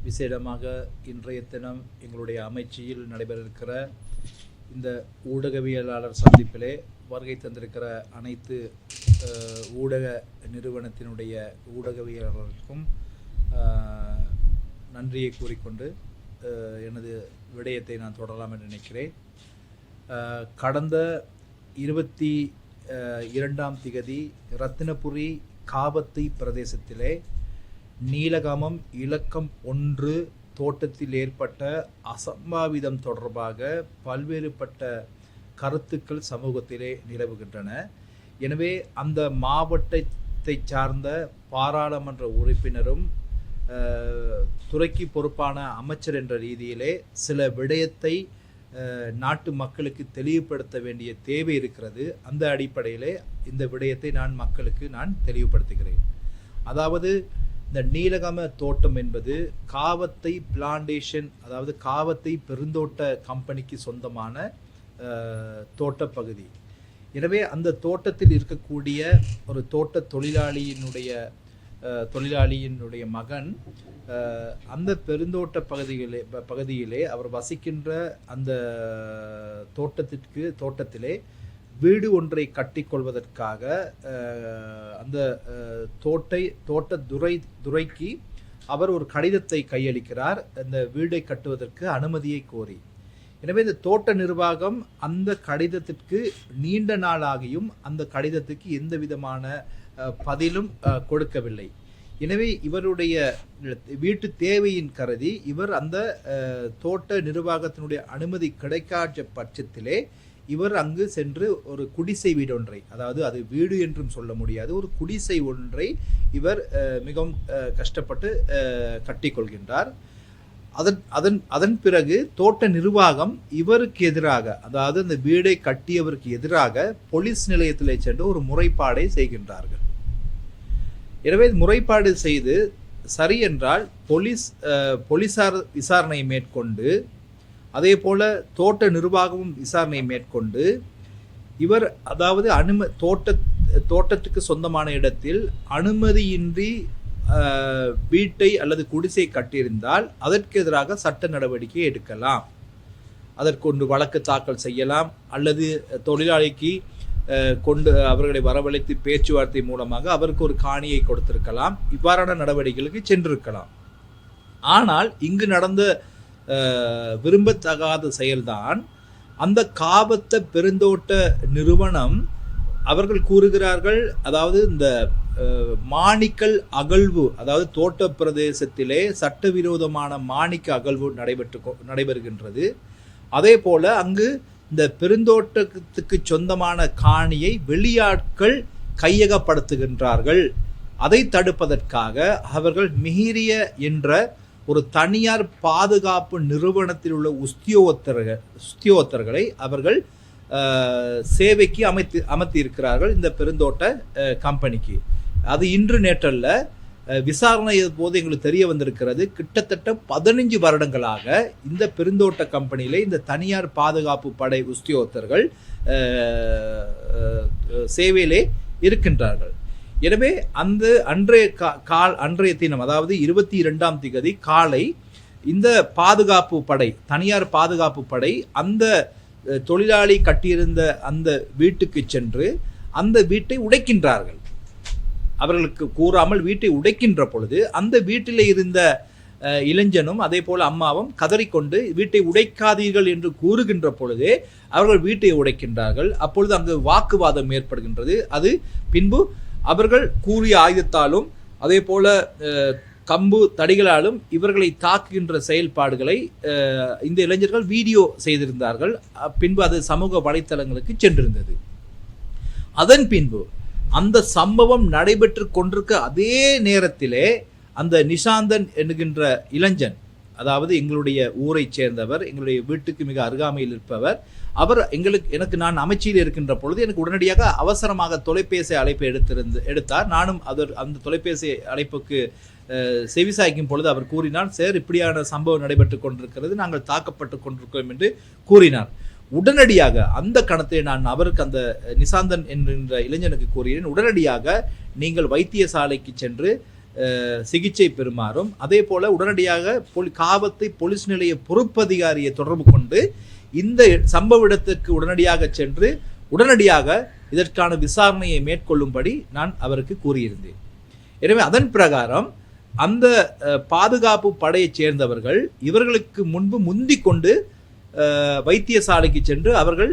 விசேடமாக இன்றைய தினம் எங்களுடைய அமைச்சியில் நடைபெற இருக்கிற இந்த ஊடகவியலாளர் சந்திப்பிலே வருகை தந்திருக்கிற அனைத்து ஊடக நிறுவனத்தினுடைய ஊடகவியலாளருக்கும் நன்றியை கூறிக்கொண்டு எனது விடயத்தை நான் தொடரலாம் என்று நினைக்கிறேன். கடந்த 22 ரத்தினபுரி காபத்தை பிரதேசத்திலே நீலகமம் இலக்கம் 1 தோட்டத்தில் ஏற்பட்ட அசம்பாவிதம் தொடர்பாக பல்வேறுபட்ட கருத்துக்கள் சமூகத்திலே நிலவுகின்றன. எனவே அந்த மாவட்டத்தை சார்ந்த பாராளுமன்ற உறுப்பினரும் துறைக்கு பொறுப்பான அமைச்சர் என்ற ரீதியிலே சில விடயத்தை நாட்டு மக்களுக்கு தெளிவுபடுத்த வேண்டிய தேவை இருக்கிறது. அந்த அடிப்படையிலே இந்த விடயத்தை மக்களுக்கு தெளிவுபடுத்துகிறேன். அதாவது இந்த நீலகம தோட்டம் என்பது காவத்தை பிளான்டேஷன், அதாவது காவத்தை பெருந்தோட்ட கம்பெனிக்கு சொந்தமான தோட்டப்பகுதி. எனவே அந்த தோட்டத்தில் இருக்கக்கூடிய ஒரு தோட்ட தொழிலாளியினுடைய மகன் அந்த பெருந்தோட்ட பகுதியிலே அவர் வசிக்கின்ற அந்த தோட்டத்திலே வீடு ஒன்றை கட்டிக்கொள்வதற்காக அந்த தோட்ட துறைக்கு அவர் ஒரு கடிதத்தை கையளிக்கிறார், அந்த வீடை கட்டுவதற்கு அனுமதியை கோரி. எனவே இந்த தோட்ட நிர்வாகம் அந்த கடிதத்திற்கு நீண்ட நாளாகியும் அந்த கடிதத்துக்கு எந்த விதமான பதிலும் கொடுக்கவில்லை. எனவே இவருடைய வீட்டு தேவையின் கருதி இவர் அந்த தோட்ட நிர்வாகத்தினுடைய அனுமதி கிடைக்காத பட்சத்திலே இவர் அங்கு சென்று ஒரு குடிசை வீடு ஒன்றை, அதாவது அது வீடு என்றும் சொல்ல முடியாது, ஒரு குடிசை ஒன்றை இவர் மிகவும் கஷ்டப்பட்டு கட்டிக்கொள்கின்றார். அதன் பிறகு தோட்ட நிர்வாகம் இவருக்கு எதிராக, அதாவது அந்த வீடை கட்டியவருக்கு எதிராக போலீஸ் நிலையத்திலே சென்று ஒரு முறைப்பாடை செய்கின்றார்கள். எனவே முறைப்பாடு செய்து சரி என்றால் போலீசார் விசாரணை மேற்கொண்டு, அதே போல தோட்ட நிர்வாகமும் விசாரணை மேற்கொண்டு இவர், அதாவது தோட்டத்துக்கு சொந்தமான இடத்தில் அனுமதியின்றி வீட்டை அல்லது குடிசை கட்டியிருந்தால் அதற்கு எதிராக சட்ட நடவடிக்கை எடுக்கலாம். அதற்கொண்டு வழக்கு தாக்கல் செய்யலாம், அல்லது தொழிலாளிக்கு கொண்டு அவர்களை வரவழைத்து பேச்சுவார்த்தை மூலமாக அவருக்கு ஒரு காணியை கொடுத்திருக்கலாம். இவ்வாறான நடவடிக்கைகளுக்கு சென்றிருக்கலாம். ஆனால் இங்கு நடந்த விரும்பத்தகாத செயல்தான் அந்த காபத்த பெருந்தோட்ட நிறுவனம் அவர்கள் கூறுகிறார்கள். அதாவது இந்த மாணிக்கல் அகழ்வு, அதாவது தோட்ட பிரதேசத்திலே சட்டவிரோதமான மாணிக்க அகழ்வு நடைபெறுகின்றது. அதே போல அங்கு இந்த பெருந்தோட்டத்துக்கு சொந்தமான காணியை வெளியாட்கள் கையகப்படுத்துகின்றார்கள். அதை தடுப்பதற்காக அவர்கள் மிஹிரிய என்ற ஒரு தனியார் பாதுகாப்பு நிறுவனத்தில் உள்ள உத்தியோகத்தர்களை அவர்கள் சேவைக்கு அமர்த்தி இருக்கிறார்கள் இந்த பெருந்தோட்ட கம்பெனிக்கு. அது இன்று நேற்றல்ல, விசாரணை போது எங்களுக்கு தெரிய வந்திருக்கிறது. கிட்டத்தட்ட 15 வருடங்களாக இந்த பெருந்தோட்ட கம்பெனியிலே இந்த தனியார் பாதுகாப்பு படை உத்தியோகத்தர்கள் சேவையிலே இருக்கின்றார்கள். எனவே அந்த அன்றைய தினம், அதாவது 22 காலை இந்த பாதுகாப்பு படை, தனியார் பாதுகாப்பு படை அந்த தொழிலாளி கட்டியிருந்த அந்த வீட்டுக்கு சென்று அந்த வீட்டை உடைக்கின்றார்கள். அவர்களுக்கு கூறாமல் வீட்டை உடைக்கின்ற பொழுது அந்த வீட்டிலே இருந்த இளைஞனும் அதே போல அம்மாவும் கதறிக்கொண்டு வீட்டை உடைக்காதீர்கள் என்று கூறுகின்ற பொழுதே அவர்கள் வீட்டை உடைக்கின்றார்கள். அப்பொழுது அங்கு வாக்குவாதம் ஏற்படுகின்றது. அது பின்பு அவர்கள் கூறிய ஆயுதத்தாலும் அதே போல கம்பு தடிகளாலும் இவர்களை தாக்குகின்ற செயல்பாடுகளை இந்த இளைஞர்கள் வீடியோ செய்திருந்தார்கள். பின்பு அது சமூக வலைத்தளங்களுக்கு சென்றிருந்தது. அதன் பின்பு அந்த சம்பவம் நடைபெற்று கொண்டிருக்க அதே நேரத்திலே அந்த நிஷாந்தன் என்கின்ற இளைஞன், அதாவது எங்களுடைய ஊரை சேர்ந்தவர், எங்களுடைய வீட்டுக்கு மிக அருகாமையில் இருப்பவர், அவர் எனக்கு நான் அமைச்சியில் இருக்கின்ற பொழுது எனக்கு உடனடியாக அவசரமாக தொலைபேசி அழைப்பை எடுத்தார். நானும் அந்த தொலைபேசி அழைப்புக்கு செவிசாய்க்கும் பொழுது அவர் கூறினார், சார் இப்படியான சம்பவம் நடைபெற்று கொண்டிருக்கிறது, நாங்கள் தாக்கப்பட்டு கொண்டிருக்கிறோம் என்று கூறினார். உடனடியாக அந்த கணத்தை நான் அவருக்கு, அந்த நிசாந்தன் என்கின்ற இளைஞனுக்கு கூறினேன், உடனடியாக நீங்கள் வைத்தியசாலைக்கு சென்று சிகிச்சை பெறுமாறும், அதே போல உடனடியாக காவத்தை போலீஸ் நிலைய பொறுப்பதிகாரியை தொடர்பு கொண்டு இந்த சம்பவ இடத்துக்கு உடனடியாக சென்று உடனடியாக இதற்கான விசாரணையை மேற்கொள்ளும்படி நான் அவருக்கு கூறியிருந்தேன். எனவே அதன் பிரகாரம் அந்த பாதுகாப்பு படையைச் சேர்ந்தவர்கள் இவர்களுக்கு முன்பு முந்திக் கொண்டு வைத்தியசாலைக்கு சென்று அவர்கள்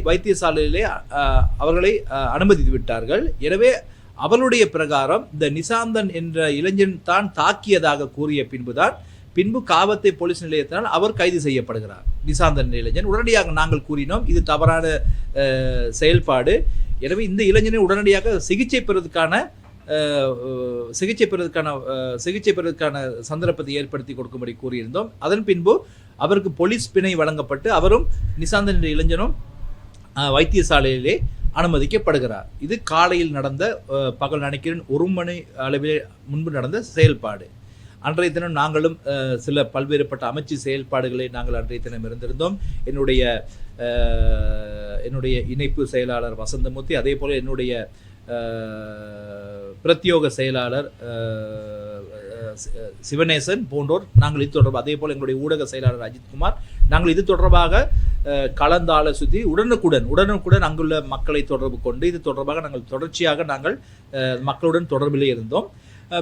வைத்தியசாலையிலே அவர்களை அனுமதித்து விட்டார்கள். எனவே அவருடைய பிரகாரம் இந்த நிசாந்தன் என்ற இளைஞன் தான் தாக்கியதாக கூறிய பின்பு காவத்தை போலீஸ் நிலையத்தினால் அவர் கைது செய்யப்படுகிறார். நிசாந்தன் இளைஞன் உடனடியாக நாங்கள் கூறினோம், இது தவறான செயல்பாடு. எனவே இந்த இளைஞனை உடனடியாக சிகிச்சை பெறுவதற்கான சந்தர்ப்பத்தை ஏற்படுத்தி கொடுக்கும்படி கூறியிருந்தோம். அதன் பின்பு அவருக்கு போலீஸ் பிணை வழங்கப்பட்டு அவரும் நிசாந்தன் என்ற இளைஞனும் வைத்தியசாலையிலே அனுமதிக்கப்படுகிறார். இது காலையில் நடந்த பகல் நினைக்கிறேன் 1 மணி அளவிலே முன்பு நடந்த செயல்பாடு. அன்றைய தினம் நாங்களும் சில பல்வேறுபட்ட அமைச்சு செயல்பாடுகளை நாங்கள் அன்றைய தினம் இருந்திருந்தோம். என்னுடைய இணைப்பு செயலாளர் வசந்தமூர்த்தி, அதே போல் என்னுடைய பிரத்யோக செயலாளர் சிவநேசன் போன்றோர் நாங்கள் இது தொடர்பாக, அதே போல் எங்களுடைய ஊடக செயலாளர் அஜித்குமார், நாங்கள் இது தொடர்பாக கலந்தாலோசித்து உடனுக்குடன் அங்குள்ள மக்களை தொடர்பு கொண்டு இது தொடர்பாக நாங்கள் தொடர்ச்சியாக மக்களுடன் தொடர்பிலே இருந்தோம்.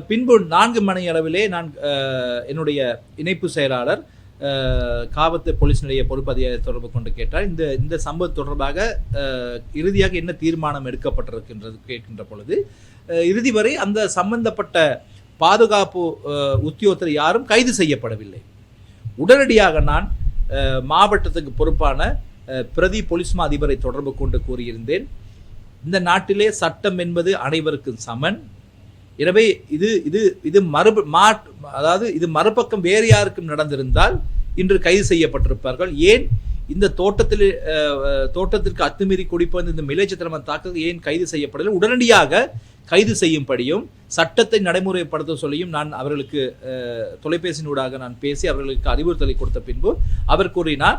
பின்பு 4 மணி அளவிலே நான் என்னுடைய இணைப்பு செயலாளர் காவத்து போலீஸ் நிலைய பொறுப்பதிகாரி தொடர்பு கொண்டு கேட்டார், இந்த சம்பவம் தொடர்பாக இறுதியாக என்ன தீர்மானம் எடுக்கப்பட்டிருக்கின்றது கேட்கின்ற பொழுது, இறுதி வரை அந்த சம்பந்தப்பட்ட பாதுகாப்பு உத்தியோகத்தர் யாரும் கைது செய்யப்படவில்லை. உடனடியாக நான் மாவட்டத்துக்கு பொறுப்பான பிரதி போலீஸ் மா அதிபரை தொடர்பு கொண்டு கூறியிருந்தேன், இந்த நாட்டிலே சட்டம் என்பது அனைவருக்கும் சமன். எனவே இது மறுபக்கம் வேறு யாருக்கும் நடந்திருந்தால் இன்று கைது செய்யப்பட்டிருப்பார்கள். ஏன் இந்த தோட்டத்திற்கு அத்துமீறி குடிப்பது இந்த மிலேச்சத்தனமான தாக்குதல் ஏன் கைது செய்யப்படவில்லை? உடனடியாக கைது செய்யும்படியும் சட்டத்தை நடைமுறைப்படுத்த சொல்லியும் நான் அவர்களுக்கு தொலைபேசியினூடாக நான் பேசி அவர்களுக்கு அறிவுறுத்தலை கொடுத்த பின்பு அவர் கூறினார்,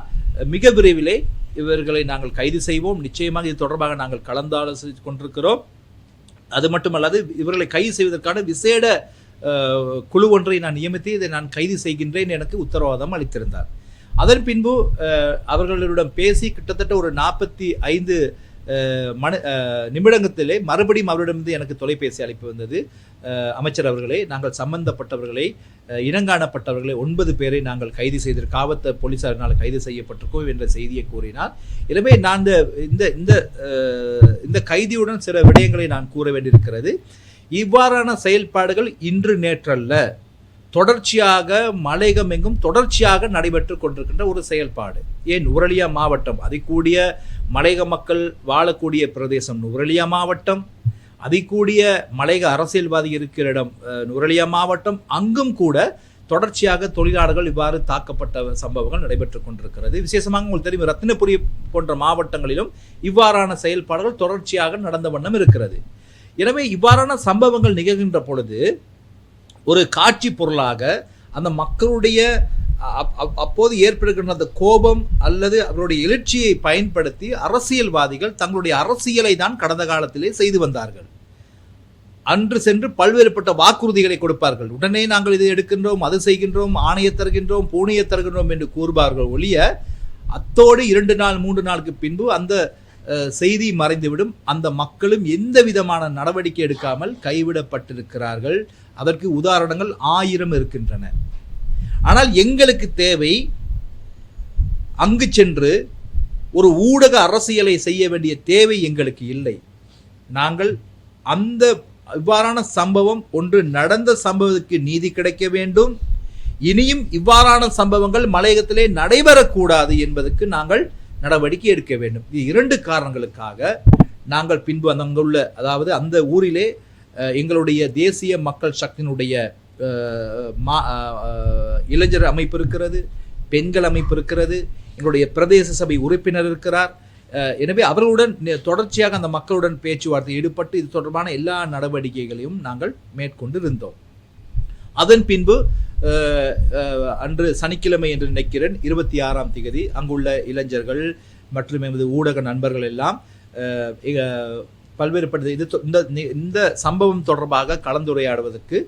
மிக விரைவிலே இவர்களை நாங்கள் கைது செய்வோம், நிச்சயமாக இது தொடர்பாக நாங்கள் கலந்தாலோசித்துக் கொண்டிருக்கிறோம். அது மட்டுமல்லாது இவர்களை கைது செய்வதற்கான விசேட குழு ஒன்றை நான் நியமித்து இதை நான் கைது செய்கின்றேன் எனக்கு உத்தரவாதம் அளித்திருந்தார். அதன் பின்பு அவர்களிடம் பேசி கிட்டத்தட்ட ஒரு 45 நிமிடத்திலே மறுபடியும் அவரிடமிருந்து எனக்கு தொலைபேசி அழைப்பு வந்தது. அமைச்சர் அவர்களே, நாங்கள் சம்பந்தப்பட்டவர்களை இனங்காணப்பட்டவர்களை 9 பேரை நாங்கள் கைது செய்து காவத்த போலீசாரினால் கைது செய்யப்பட்டிருக்கோம் என்ற செய்தியை கூறினார். எனவே நான் இந்த கைதியுடன் சில விடயங்களை நான் கூற வேண்டியிருக்கிறது. இவ்வாறான செயல்பாடுகள் இன்று நேற்றல்ல, தொடர்ச்சியாக மலையகம் எங்கும் தொடர்ச்சியாக நடைபெற்று கொண்டிருக்கின்ற ஒரு செயல்பாடு. ஏன் நுவரெலியா மாவட்டம், அதிகூடிய மலையக மக்கள் வாழக்கூடிய பிரதேசம் நுவரெலியா மாவட்டம், அதிகூடிய மலையக அரசியல்வாதி இருக்கிற இடம் நுவரெலியா மாவட்டம், அங்கும் கூட தொடர்ச்சியாக தொழிலாளர்கள் இவ்வாறு தாக்கப்பட்ட சம்பவங்கள் நடைபெற்று கொண்டிருக்கிறது. விசேஷமாக உங்களுக்கு தெரியும், ரத்தினபுரி போன்ற மாவட்டங்களிலும் இவ்வாறான செயல்பாடுகள் தொடர்ச்சியாக நடந்த வண்ணம் இருக்கிறது. எனவே இவ்வாறான சம்பவங்கள் நிகழ்கின்ற பொழுது ஒரு காட்சி பொருளாக அந்த மக்களுடைய அப்போது ஏற்படுகின்ற அந்த கோபம் அல்லது அவருடைய எழுச்சியை பயன்படுத்தி அரசியல்வாதிகள் தங்களுடைய அரசியலை தான் கடந்த காலத்திலே செய்து வந்தார்கள். அன்று சென்று பல்வேறுபட்ட வாக்குறுதிகளை கொடுப்பார்கள். உடனே நாங்கள் இதை எடுக்கின்றோம், அது செய்கின்றோம், ஆணையை தருகின்றோம், பூனையை தருகின்றோம் என்று கூறுவார்கள் ஒழிய, அத்தோடு 2 நாள் 3 நாளுக்கு பின்பு அந்த செய்தி மறைந்துவிடும். அந்த மக்களும் எந்த விதமான நடவடிக்கை எடுக்காமல் கைவிடப்பட்டிருக்கிறார்கள். அதற்கு உதாரணங்கள் 1000 இருக்கின்றன. ஆனால் எங்களுக்கு தேவை அங்கு சென்று ஒரு ஊடக அரசியலை செய்ய வேண்டிய தேவை எங்களுக்கு இல்லை. நாங்கள் அந்த இவ்வாறான சம்பவம் ஒன்று நடந்த சம்பவத்துக்கு நீதி கிடைக்க வேண்டும், இனியும் இவ்வாறான சம்பவங்கள் மலையகத்திலே நடைபெறக்கூடாது என்பதற்கு நாங்கள் நடவடிக்கை எடுக்க வேண்டும். இது 2 காரணங்களுக்காக நாங்கள் பின்பு அங்குள்ள, அதாவது அந்த ஊரிலே எங்களுடைய தேசிய மக்கள் சக்தியினுடைய இளைஞர் அமைப்பு இருக்கிறது, பெண்கள் அமைப்பு இருக்கிறது, எங்களுடைய பிரதேச சபை உறுப்பினர் இருக்கிறார். எனவே அவர்களுடன் தொடர்ச்சியாக அந்த மக்களுடன் பேச்சுவார்த்தை ஈடுபட்டு இது தொடர்பான எல்லா நடவடிக்கைகளையும் நாங்கள் மேற்கொண்டு இருந்தோம். அதன் பின்பு அன்று சனிக்கிழமை என்று நினைக்கிறேன் 26ஆம் தேதி அங்குள்ள இளைஞர்கள் மற்றும் எமது ஊடக நண்பர்கள் எல்லாம் பல்வேறுபட்ட இந்த சம்பவம் தொடர்பாக கலந்துரையாடுவதற்கு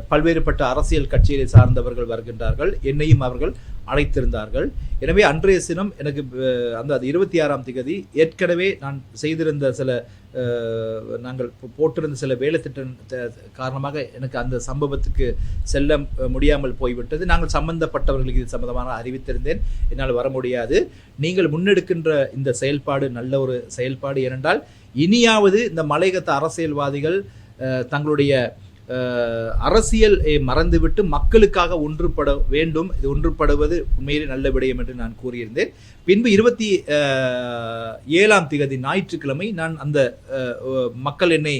பல்வேறுபட்ட அரசியல் கட்சியை சார்ந்தவர்கள் வருகின்றார்கள். என்னையும் அவர்கள் அழைத்திருந்தார்கள். எனவே அன்றைய தினம் எனக்கு அந்த 26ஆம் தேதி ஏற்கனவே நான் செய்திருந்த சில நாங்கள் போட்டிருந்த சில வேலை திட்டம் காரணமாக எனக்கு அந்த சம்பவத்துக்கு செல்ல முடியாமல் போய்விட்டது. நாங்கள் சம்பந்தப்பட்டவர்களுக்கு இது சம்பந்தமாக அறிவித்திருந்தேன், என்னால் வர முடியாது. நீங்கள் முன்னெடுக்கின்ற இந்த செயல்பாடு நல்ல ஒரு செயல்பாடு. ஏனென்றால் இனியாவது இந்த மலையகத்து அரசியல்வாதிகள் தங்களுடைய அரசியல் மறந்துவிட்டு மக்களுக்காக ஒன்றுபட வேண்டும். இது ஒன்றுபடுவது உண்மையிலே நல்ல விடயம் என்று நான் கூறியிருந்தேன். பின்பு 27ஆம் தேதி ஞாயிற்றுக்கிழமை நான் அந்த மக்கள் என்னை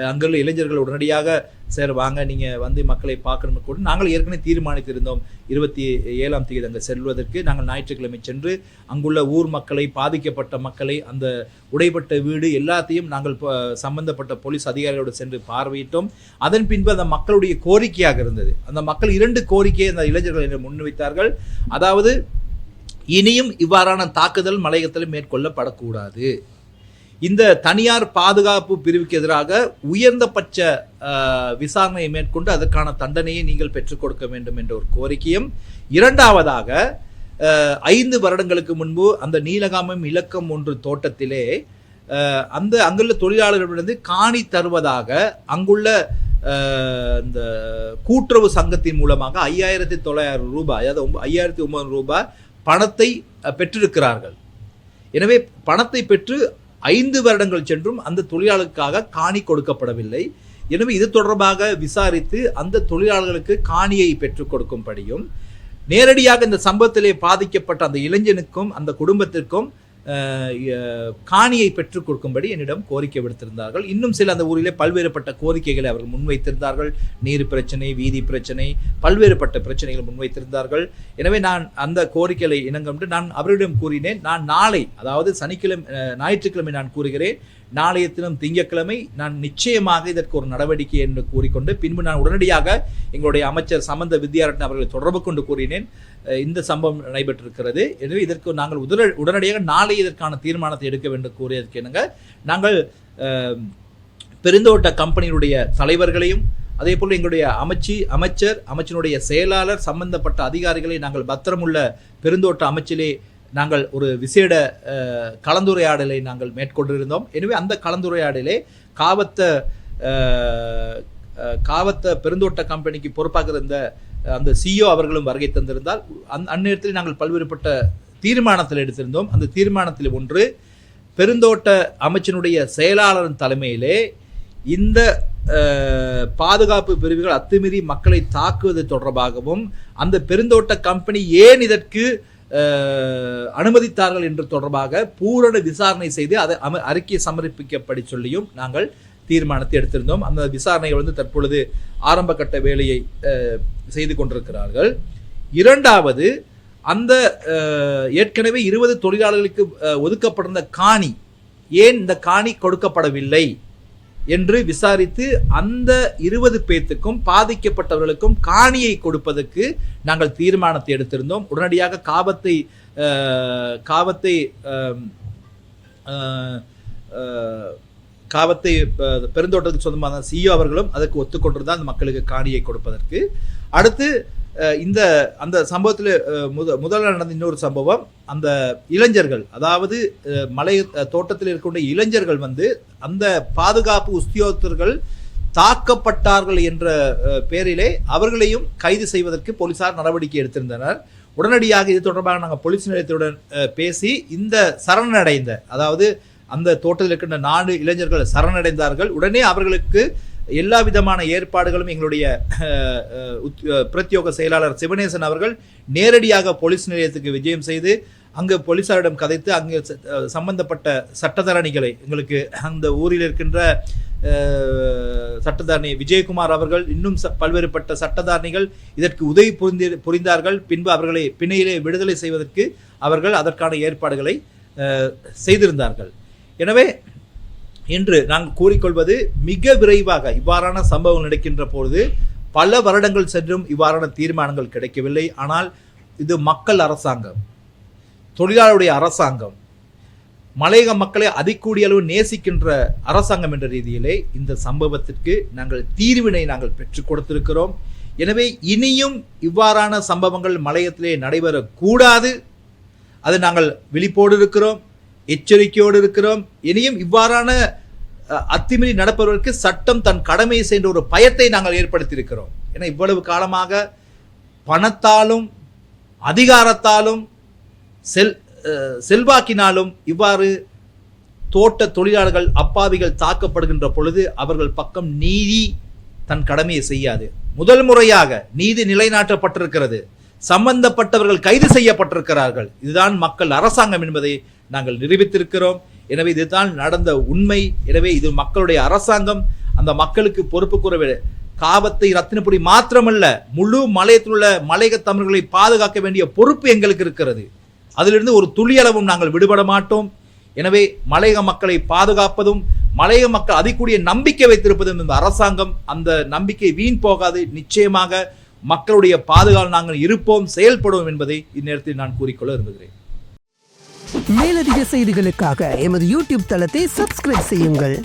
அங்குள்ள இளைஞர்கள் உடனடியாக சார் வாங்க நீங்கள் வந்து மக்களை பார்க்கணும் கூட நாங்கள் ஏற்கனவே தீர்மானித்திருந்தோம் 27ஆம் தேதி அங்கே செல்வதற்கு. நாங்கள் ஞாயிற்றுக்கிழமை சென்று அங்குள்ள ஊர் மக்களை, பாதிக்கப்பட்ட மக்களை, அந்த உடைப்பட்ட வீடு எல்லாத்தையும் நாங்கள் சம்பந்தப்பட்ட போலீஸ் அதிகாரிகளோடு சென்று பார்வையிட்டோம். அதன் பின்பு அந்த மக்களுடைய கோரிக்கையாக இருந்தது. அந்த மக்கள் 2 கோரிக்கையை அந்த இளைஞர்கள் முன்வைத்தார்கள். அதாவது இனியும் இவ்வாறான தாக்குதல் மலையகத்தில் மேற்கொள்ளப்படக்கூடாது, இந்த தனியார் பாதுகாப்பு பிரிவுக்கு எதிராக உயர்ந்தபட்ச விசாரணையை மேற்கொண்டு அதற்கான தண்டனையை நீங்கள் பெற்றுக் கொடுக்க வேண்டும் என்ற ஒரு கோரிக்கையும், இரண்டாவதாக 5 வருடங்களுக்கு முன்பு அந்த நீலகாமம் இலக்கம் 1 தோட்டத்திலே அங்குள்ள தொழிலாளர்களிடந்து காணி தருவதாக அங்குள்ள இந்த கூட்டுறவு சங்கத்தின் மூலமாக 5,900 ரூபாய், அதாவது 5,900 ரூபாய் பணத்தை பெற்றிருக்கிறார்கள். எனவே பணத்தை பெற்று 5 வருடங்கள் சென்றும் அந்த தொழிலாளருக்காக காணி கொடுக்கப்படவில்லை. எனவே இது தொடர்பாக விசாரித்து அந்த தொழிலாளர்களுக்கு காணியை பெற்றுக் கொடுக்கும்படியும், நேரடியாக இந்த சம்பவத்திலே பாதிக்கப்பட்ட அந்த இளைஞனுக்கும் அந்த குடும்பத்திற்கும் காணியை பெற்றுக் கொடுக்கும்படி என்னிடம் கோரிக்கை விடுத்திருந்தார்கள். இன்னும் சில அந்த ஊரிலே பல்வேறுபட்ட கோரிக்கைகளை அவர்கள் முன்வைத்திருந்தார்கள். நீர் பிரச்சனை, வீதி பிரச்சனை, பல்வேறுபட்ட பிரச்சனைகளை முன்வைத்திருந்தார்கள். எனவே நான் அந்த கோரிக்கைகளை இணங்கொண்டு நான் அவரிடம் கூறினேன், நான் நாளை, அதாவது ஞாயிற்றுக்கிழமை நான் கூறுகிறேன், நாளைய தினம் திங்கட்கிழமை நான் நிச்சயமாக இதற்கு ஒரு நடவடிக்கை என்று கூறிக்கொண்டு பின்பு நான் உடனடியாக எங்களுடைய அமைச்சர் சம்பந்த வித்யாரட்ன அவர்களை தொடர்பு கொண்டு கூறினேன், இந்த சம்பவம் நடைபெற்றிருக்கிறது. எனவே இதற்கு நாங்கள் உடனடியாக நாளை இதற்கான தீர்மானத்தை எடுக்க வேண்டும் கூறியதற்கு என்னங்க நாங்கள் பெருந்தோட்ட கம்பெனியினுடைய தலைவர்களையும் அதே போல் எங்களுடைய அமைச்சனுடைய செயலாளர் சம்பந்தப்பட்ட அதிகாரிகளை நாங்கள் பத்திரமுள்ள பெருந்தோட்ட அமைச்சிலே நாங்கள் ஒரு விசேட கலந்துரையாடலை நாங்கள் மேற்கொண்டிருந்தோம். எனவே அந்த கலந்துரையாடலே காவத்த பெருந்தோட்ட கம்பெனிக்கு பொறுப்பாக இருந்த அந்த CEO அவர்களும் வருகை தந்திருந்தால் அந்நேரத்தில் நாங்கள் பல்வேறுபட்ட தீர்மானத்தில் எடுத்திருந்தோம். அந்த தீர்மானத்தில் ஒன்று, பெருந்தோட்ட அமைச்சினுடைய செயலாளரின் தலைமையிலே இந்த பாதுகாப்பு பிரிவுகள் அத்துமீறி மக்களை தாக்குவது தொடர்பாகவும் அந்த பெருந்தோட்ட கம்பெனி ஏன் இதற்கு அனுமதித்தார்கள் என்று தொடர்பாக பூரண விசாரணை செய்து அதை அறிக்கை சமர்ப்பிக்கப்படி சொல்லியும் நாங்கள் தீர்மானத்தை எடுத்திருந்தோம். அந்த விசாரணைகள் தற்பொழுது ஆரம்ப கட்ட வேலையை செய்து கொண்டிருக்கிறார்கள். இரண்டாவது, அந்த ஏற்கனவே 20 தொழிலாளர்களுக்கு ஒதுக்கப்பட்டிருந்த காணி ஏன் இந்த காணி கொடுக்கப்படவில்லை என்று விசாரித்து அந்த 20 பேத்துக்கும் பாதிக்கப்பட்டவர்களுக்கும் காணியை கொடுப்பதற்கு நாங்கள் தீர்மானத்தை எடுத்திருந்தோம். உடனடியாக காவத்தை பெருந்தோட்டத்துக்கு சொந்தமான CEO அவர்களும் அதற்கு ஒத்துக்கொண்டிருந்தால் அந்த மக்களுக்கு காணியை கொடுப்பதற்கு. அடுத்து அந்த சம்பவத்தில் முதல்ல நடந்த இன்னொரு சம்பவம், அந்த இளைஞர்கள், அதாவது மலை தோட்டத்தில் இருக்கக்கூடிய இளைஞர்கள் அந்த பாதுகாப்பு உத்தியோகத்தர்கள் தாக்கப்பட்டார்கள் என்ற பேரிலே அவர்களையும் கைது செய்வதற்கு போலீசார் நடவடிக்கை எடுத்திருந்தனர். உடனடியாக இது தொடர்பாக நாங்கள் போலீஸ் நிலையத்துடன் பேசி இந்த சரணடைந்த, அதாவது அந்த தோட்டத்தில் இருக்கின்ற 4 இளைஞர்கள் சரணடைந்தார்கள். உடனே அவர்களுக்கு எல்லா விதமான ஏற்பாடுகளும் எங்களுடைய பிரத்யோக செயலாளர் சிவனேசன் அவர்கள் நேரடியாக போலீஸ் நிலையத்துக்கு விஜயம் செய்து அங்கு போலீசாரிடம் கதைத்து அங்கு சம்பந்தப்பட்ட சட்டத்தரணிகளை, எங்களுக்கு அந்த ஊரில் இருக்கின்ற சட்டத்தரணி விஜயகுமார் அவர்கள், இன்னும் பல்வேறுபட்ட சட்டத்தரணிகள் இதற்கு உதவி புரிந்தார்கள். பின்பு அவர்களை பிணையிலே விடுதலை செய்வதற்கு அவர்கள் அதற்கான ஏற்பாடுகளை செய்திருந்தார்கள். எனவே இன்று நாங்கள் கூறிக்கொள்வது, மிக விரைவாக இவ்வாறான சம்பவங்கள் நடக்கின்ற பொழுது பல வருடங்கள் சென்றும் இவ்வாறான தீர்மானங்கள் கிடைக்கவில்லை. ஆனால் இது மக்கள் அரசாங்கம், தொழிலாளருடைய அரசாங்கம், மலையக மக்களை அதிகூடிய அளவு நேசிக்கின்ற அரசாங்கம் என்ற ரீதியிலே இந்த சம்பவத்திற்கு நாங்கள் தீர்வினை நாங்கள் பெற்றுக் கொடுத்திருக்கிறோம். எனவே இனியும் இவ்வாறான சம்பவங்கள் மலையத்திலே நடைபெறக்கூடாது. அது நாங்கள் விழிப்போடு இருக்கிறோம், எச்சரிக்கையோடு இருக்கிறோம். இனியும் இவ்வாறான அத்துமீறி நடப்பவர்களுக்கு சட்டம் தன் கடமையை செய்கின்ற ஒரு பயத்தை நாங்கள் ஏற்படுத்தியிருக்கிறோம். ஏன்னா இவ்வளவு காலமாக பணத்தாலும் அதிகாரத்தாலும் செல்வாக்கினாலும் இவ்வாறு தோட்ட தொழிலாளர்கள் அப்பாவிகள் தாக்கப்படுகின்ற பொழுது அவர்கள் பக்கம் நீதி தன் கடமையை செய்யாது. முதல் முறையாக நீதி நிலைநாட்டப்பட்டிருக்கிறது, சம்பந்தப்பட்டவர்கள் கைது செய்யப்பட்டிருக்கிறார்கள். இதுதான் மக்கள் அரசாங்கம் என்பதை நாங்கள் நிரூபித்திருக்கிறோம். எனவே இதுதான் நடந்த உண்மை. எனவே இது மக்களுடைய அரசாங்கம். அந்த மக்களுக்கு பொறுப்பு கூற காவத்தை ரத்தினபுரி மாத்திரமல்ல, முழு மலையத்தில் உள்ள மலையக தமிழர்களை பாதுகாக்க வேண்டிய பொறுப்பு எங்களுக்கு இருக்கிறது. அதிலிருந்து ஒரு துளியளவும் நாங்கள் விடுபட மாட்டோம். எனவே மலையக மக்களை பாதுகாப்பதும் மலையக மக்கள் அதிகூடிய நம்பிக்கை வைத்திருப்பதும் இந்த அரசாங்கம், அந்த நம்பிக்கை வீண் போகாது. நிச்சயமாக மக்களுடைய பாதுகாவல் நாங்கள் இருப்போம், செயல்படுவோம் என்பதை இந்நேரத்தில் நான் கூறிக்கொள்ள விரும்புகிறேன். மேலதிக செய்திகளுக்காக எமது யூடியூப் தளத்தை சப்ஸ்கிரைப் செய்யுங்கள்.